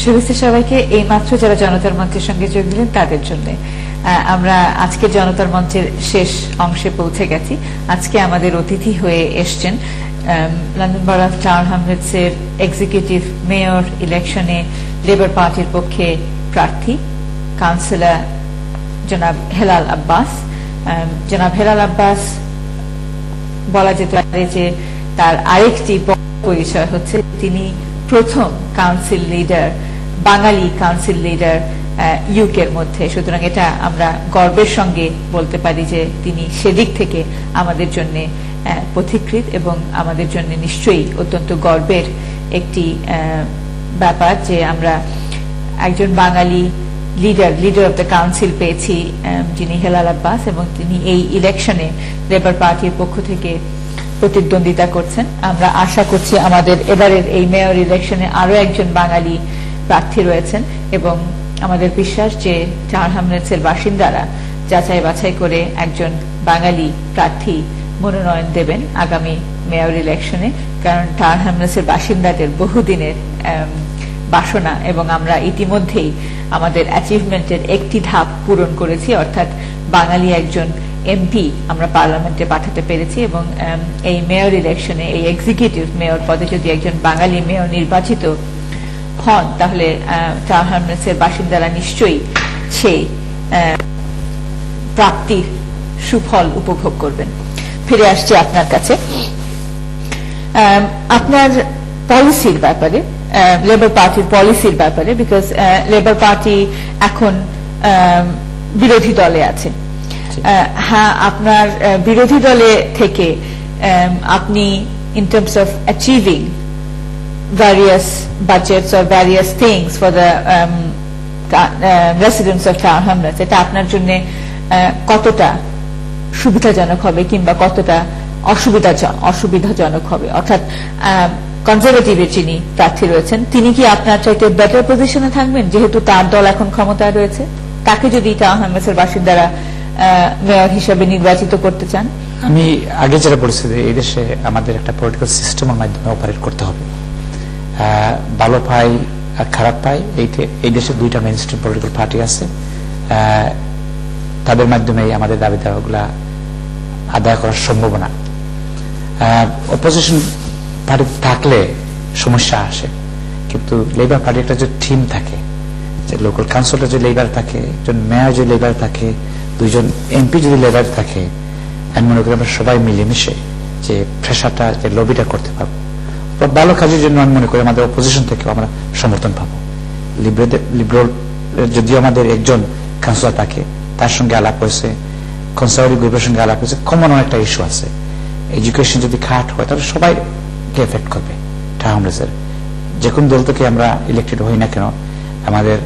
শুভেচ্ছা সবাইকে। এই মাত্র যারা জনতার মঞ্চের সঙ্গে যোগ দিলেন তাদের জন্য আমরা আজকে জনতার মঞ্চের শেষ অংশে পৌঁছে গেছি। আজকে আমাদের অতিথি হয়ে এসছেন লন্ডন বরো অফ টাওয়ার হ্যামলেটসের এক্সিকিউটিভ মেয়র ইলেকশনে লেবার পার্টির পক্ষে প্রার্থী কাউন্সিলর জনাব হেলাল আব্বাস। জনাব হেলাল আব্বাস বলা যেতে পারে যে তার আরেকটি পরিচয় হচ্ছে তিনি প্রথম কাউন্সিল লিডার, বাঙালি কাউন্সিল লিডার ইউকের মধ্যে। সুতরাং এটা আমরা গর্বের সঙ্গে বলতে পারি যে তিনি সেদিক থেকে আমাদের জন্য পথিকৃৎ এবং আমাদের জন্য নিশ্চয়ই অত্যন্ত গর্বের একটি ব্যাপার যে আমরা একজন বাঙালি লিডার অফ দ্য কাউন্সিল পেয়েছি যিনি হেলাল আব্বাস, এবং তিনি এই ইলেকশনে লেবার পার্টির পক্ষ থেকে প্রতিদ্বন্দ্বিতা করছেন। আমরা আশা করছি আমাদের এবারের এই মেয়র ইলেকশনে আরো একজন বাঙালি প্রার্থী রয়েছেন এবং আমাদের বিশ্বাস যে টাওয়ার হ্যামলেটসের বাসিন্দারা যাচাই বাছাই করে একজন বাঙালি প্রার্থী মনোনয়ন দেবেন আগামী মেয়র ইলেকশনে। কারণ টাওয়ার হ্যামলেটসের বাসিন্দাদের বহুদিনের বাসনা এবং আমরা ইতিমধ্যেই আমাদের অ্যাচিভমেন্টের একটি ধাপ পূরণ করেছি, অর্থাৎ বাঙালি একজন এমপি আমরা পার্লামেন্টে পাঠাতে পেরেছি। এবং এই মেয়র ইলেকশনে এই এক্সিকিউটিভ মেয়র পদে যদি একজন বাঙালি মেয়র নির্বাচিত হন তাহলে টাওয়ার হ্যামলেটসের বাসিন্দারা নিশ্চয়ই সেই প্রাপ্তির সুফল উপভোগ করবেন। ফিরে আসছি আপনার কাছে আপনার পলিসির ব্যাপারে, লেবার পার্টির পলিসির ব্যাপারে, বিকজ লেবার পার্টি এখন বিরোধী দলে আছে। হ্যাঁ, আপনার বিরোধী দলে থেকে আপনি in terms of achieving various budgets or various things for the residents of Tower Hamlets, এটা আপনার জন্য কতটা সুবিধাজনক হবে কিংবা কতটা অসুবিধাজনক হবে? অর্থাৎ কনজারভেটিভের যিনি প্রার্থী রয়েছেন তিনি কি আপনার চাইতে বেটার পজিশনে থাকবেন যেহেতু তার দল এখন ক্ষমতায় রয়েছে? তাকে যদি টাওয়ার হ্যামলেটসের বাসিন্দারা মেয়র হিসেবে নির্বাচিত করতে চান? আমি আগে যেটা বলেছি যে এই দেশে আমাদের একটা পলিটিক্যাল সিস্টেমের মাধ্যমে অপারেট করতে হবে। ভালো পাই আর খারাপ পাই, এই দেশে দুইটা মেইন স্ট্রিম পলিটিক্যাল পার্টি আছে, তাদের মাধ্যমে আমাদের দাবি দাওয়াগুলা আদায় করার সম্ভাবনা। অপোজিশন পার্টি থাকলে সমস্যা আসে, কিন্তু লেবার পার্টি একটা যে টিম থাকে, যে লোকাল কাউন্সিলর যদি লেবার থাকে, একজন মেয়র যদি লেবার থাকে, দুইজন এমপি যদি লেবার থাকে, আমি মনে করি আমরা সবাই মিলেমিশে যে প্রেশারটা, যে লবিটা করতে পারবো। ভালো কাজের জন্য আমি মনে করি আমাদের অপোজিশন থেকেও আমরা সমর্থন পাবো। লিবারেল যদিও আমাদের একজন কাউন্সিলর থাকে, তার সঙ্গে আলাপ হয়েছে, কনসারভেটিভ গ্রুপের সঙ্গে আলাপ হয়েছে, কমন অনেকটা ইস্যু আছে। এডুকেশন যদি খাট হয় তাহলে সবাইকে এফেক্ট করবে। টাওয়ার হ্যামলেটসের যে কোন দল থেকে আমরা ইলেক্টেড হই না কেন, আমাদের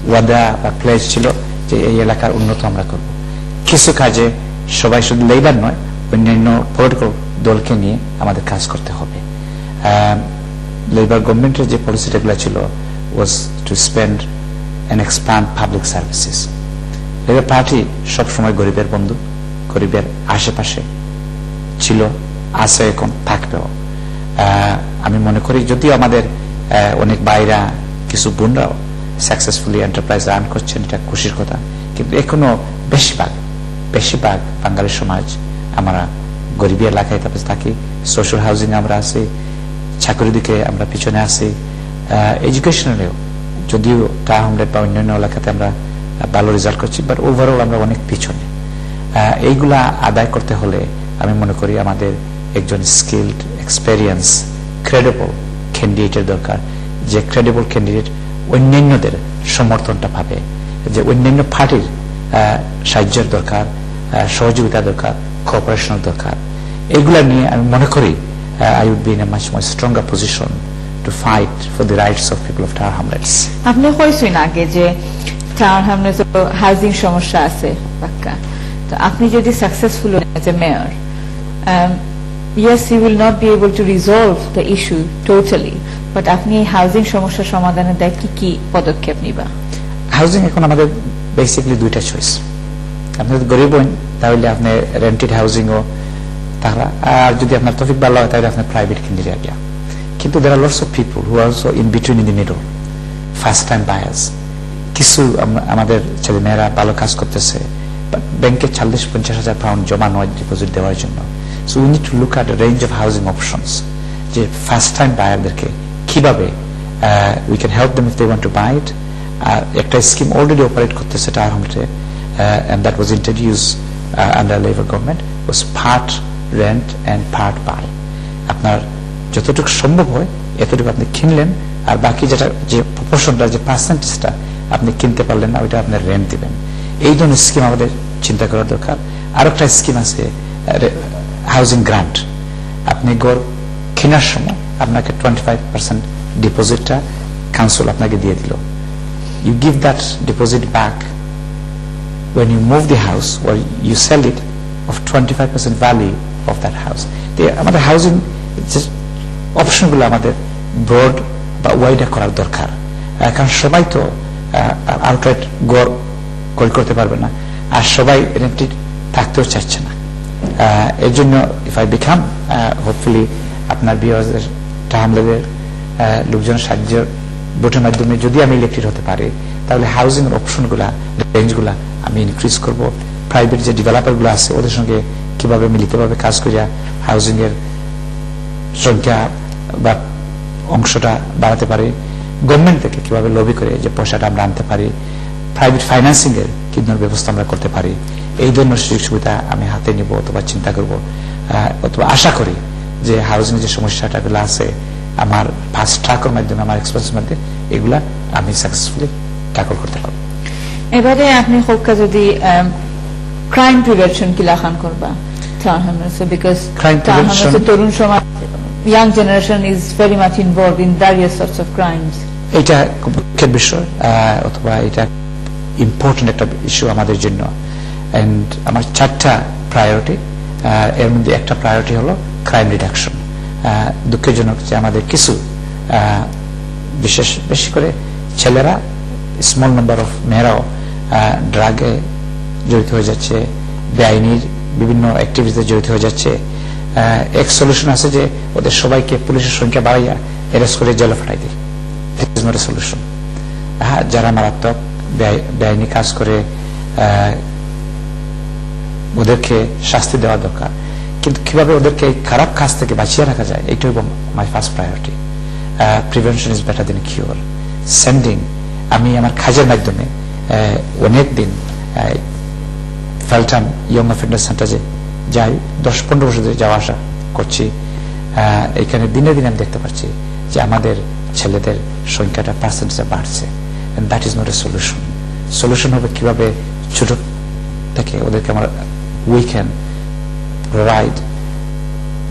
ওয়াদা বা প্লেজ ছিল যে এই এলাকার উন্নত আমরা করব। কিছু কাজে সবাই শুধু লেবার নয়, অন্যান্য পলিটিক্যাল দলকে নিয়ে আমাদের কাজ করতে হবে। লেবার গভর্নমেন্টের যে পলিসিটাগুলো ছিল was to spend and expand public services. Labour party সবসময় গরিবের বন্ধু, গরিবের আশেপাশে ছিল, আছে, এখন থাকবেও। আমি মনে করি যদিও আমাদের অনেক বাইরা কিছু বোনরাও সাকসেসফুলি এন্টারপ্রাইজ রান করছেন, এটা খুশির কথা, কিন্তু এখনো বেশিরভাগ বাঙালি সমাজ আমরা গরিবী এলাকায় থাকি, সোশ্যাল হাউজিং আমরা আছি, চাকরির দিকে আমরা পিছনে আছি, এডুকেশনালেও যদিও টাওয়ার হ্যামলেট বা অন্যান্য এলাকাতে আমরা ভালো রেজাল্ট করছি, বাট ওভারঅল আমরা অনেক পিছনে। এইগুলা আদায় করতে হলে আমি মনে করি আমাদের একজন স্কিলড, এক্সপেরিয়েন্স, ক্রেডিবল ক্যান্ডিডেটের দরকার, যে ক্রেডিবল ক্যান্ডিডেট অন্যান্যদের সমর্থনটা পাবে, যে অন্যান্য পার্টির সাহায্যের দরকার, সহযোগিতা দরকার, কোঅপারেশনের দরকার। এইগুলা নিয়ে আমি মনে করি I would be in a much more stronger position to fight for the rights of people of Tower Hamlets. আপনি কইছেন আগে যে টাওয়ার হ্যামলেটস হাউজিং সমস্যা আছে পাক্কা, তো আপনি যদি successful as a mayor, yes, you will not be able to resolve the issue totally, but আপনি এই হাউজিং সমস্যা সমাধানের দায় কি পদক্ষেপ নিবা? হাউজিং এখন আমাদের বেসিক্যালি দুইটা চয়েস। আপনি যদি গরিব হন তাহলে আপনি রেন্টেড হাউজিংও, তারা আর যদি আপনার তৌফিক ভালো হয় তাহলে আপনার প্রাইভেট কিনে দেওয়া। কিন্তু there are lots of people who are also in between, in the middle. First time buyers, কিছু আমাদের ছেলে মেয়েরা ভালো কাজ করতেছে, ব্যাংকে 40-50 হাজার পাউন্ড জমা নয় ডিপোজিট দেওয়ার জন্য। So we need to look at range of housing options, যে ফার্স্ট টাইম বায়ারদেরকে কিভাবে we can help them if they want to buy it. আর একটা স্কিম অলরেডি অপারেট করতেছে টাওয়ার হোমসে, and that was introduced under Labour government, was part rent and part buy. আপনার যতটুকু সম্ভব হয় এতটুকু আপনি কিনলেন, আর বাকি যেটা যে প্রপোর্শনটা, যে পার্সেন্টেজটা আপনি কিনতে পারলেন না, ওইটা আপনি রেন্ট দিবেন। এই ধরনের স্কিম আমাদের চিন্তা করা দরকার। আর একটা স্কিম আছে হাউজিং গ্রান্ট। আপনি গড় কেনার সময় আপনাকে 25% ডিপোজিটটা কাউন্সিল আপনাকে দিয়ে দিল। You give that deposit back when you move the house or you sell it of 25% value of that house. আমাদের হাউজিং অপশনগুলো আমাদের ব্রড বা ওয়াইডার করার দরকার, কারণ সবাই তো আউটরাইট গড় ক্রয় করতে পারবে না, আর সবাই রেন্টেড থাকতেও চাইছে না। এর জন্য ইফ আই বিকাম হোপফুলি আপনার ভিউয়ার্সদের টাহামলেদের লোকজনের সাহায্যের ভোটের মাধ্যমে যদি আমি ইলেক্টেড হতে পারি, তাহলে হাউজিং এর অপশনগুলা, রেঞ্জগুলা আমি ইনক্রিজ করব। প্রাইভেট যে ডেভেলপারগুলো আছে ওদের সঙ্গে কিভাবে মিলিতভাবে কাজ করিয়া হাউজিং এর সংখ্যা বা অংশটা বাড়াতে পারি, গভর্নমেন্ট থেকে কিভাবে লবি করে যে পয়সাটা আমরা আনতে পারি, প্রাইভেট ফাইন্যান্সিং এর কি ধরনের ব্যবস্থা আমরা করতে পারি, এই ধরনের সুযোগ সুবিধা আমি হাতে নিব অথবা চিন্তা করব, অথবা আশা করি যে হাউজিং এর যে সমস্যাটাগুলো আছে আমার ফাস্ট ট্র্যাকের মাধ্যমে, আমার এক্সপেরিয়েন্সের মধ্যে এগুলা আমি সাকসেসফুলি ট্যাকল করতে পারবো। এবারে আপনি হোক্কা যদি ক্রাইম প্রিভেনশন কি লাখান করবা টাউন হামসে, বিকজ টাউন হামসে তরুণ সমাজ, young generation is very much involved in various sorts of crimes. এটা খুব মুখ্যের বিষয়, অথবা এটা ইম্পর্টেন্ট একটা ইস্যু আমাদের জন্য। এন্ড আমার 4টা প্রায়োরিটি, এর মধ্যে একটা প্রায়োরিটি হলো ক্রাইম রিডাকশন। দুঃখজনক যে আমাদের কিছু বিশেষ বেশি করে ছেলেরা, স্মল নাম্বার অফ মেয়েরাও ড্রাগে জড়িত হয়ে যাচ্ছে, বেআইনির বিভিন্ন অ্যাক্টিভিটিতে জড়িত হয়ে যাচ্ছে। এক সলিউশন আছে যে ওদের সবাইকে পুলিশের সংখ্যা বাড়াইয়া অ্যারেস্ট করে জেলে ফাটাই দিই। This is not a solution. যারা মারাত্মক বেআইনি কাজ করে ওদেরকে শাস্তি দেওয়া দরকার, কিন্তু কিভাবে ওদেরকে খারাপ কাজ থেকে বাঁচিয়ে রাখা যায়, এইটাই my first priority. Prevention is better then cure. Sending, আমি আমার কাজের মাধ্যমে অনেকদিন ফেলটাম ইয়ং অফেন্ডার সেন্টারে যাই, 10-15 বছর ধরে যাওয়া আসা করছি। এখানে দিনে দিনে আমি দেখতে পাচ্ছি যে আমাদের ছেলেদের সংখ্যাটা পার্সেন্টেজে বাড়ছে, and that is not a solution. Solution হবে কিভাবে ছোট থেকে ওদেরকে আমরা we can provide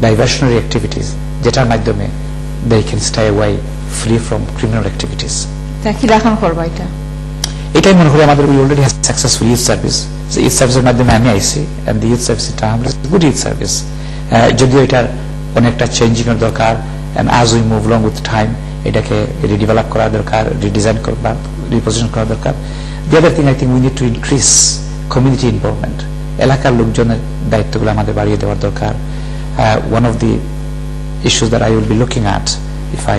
diversionary activities, যেটার মাধ্যমে they can stay away free from criminal activities. তা কি রাখান করবা এটা? এটাই মনে করি আমাদের, we already have successful youth service. So youth service এর মাধ্যমে আমি আইছি, and the youth service এটা আমরা good youth service. যদিও এটার অনেকটা চেঞ্জিং এর দরকার, and as we move along with time এটাকে রিডেভেলপ করা দরকার, রিডিজাইন করা, রিপোজিশন করা দরকার। The other thing I think we need to increase community involvement. এলাকার লোকজনের দায়িত্বগুলো আমাদের বাড়িয়ে দেওয়ার দরকার। One of the issues that I will be looking at if I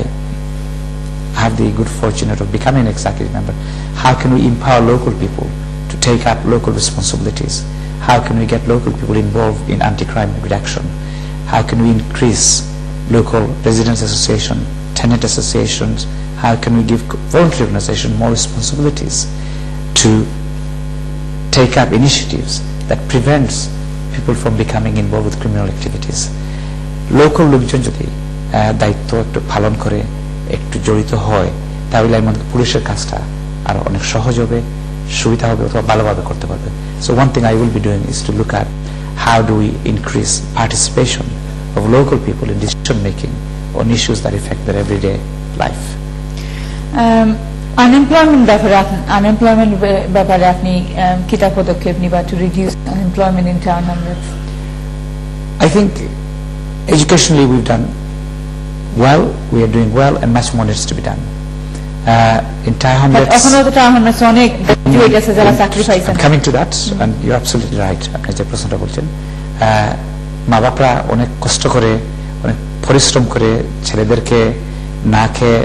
have the good fortune of becoming an executive member, how can we empower local people to take up local responsibilities? How can we get local people involved in anti-crime reduction? How can we increase local residents association, tenant associations? How can we give voluntary organizations more responsibilities to take up initiatives that prevents people from becoming involved with criminal activities? Local লোকজন যদি দায়িত্ব একটু পালন করে, একটু জড়িত হয়, তাহলে আমাদের পুলিশের কাজটা আরো অনেক সহজ হবে, সুবিধা হবে, অথবা ভালোভাবে করতে পারবে। So one thing I will be doing is to look at how do we increase participation of local people in decision making on issues that affect their everyday life. Unemployment ব্যাপারে আপনি কিটা পদক্ষেপ নিবা to reduce unemployment in town hamlets? I think educationally we've done well, we are doing well, and much more needs to be done. In town hamlets, I'm coming to that, and you're absolutely right. আপনি যে প্রশ্নটা বলছেন, মা বাপরা অনেক কষ্ট করে, অনেক পরিশ্রম করে ছেলেদেরকে না খেয়ে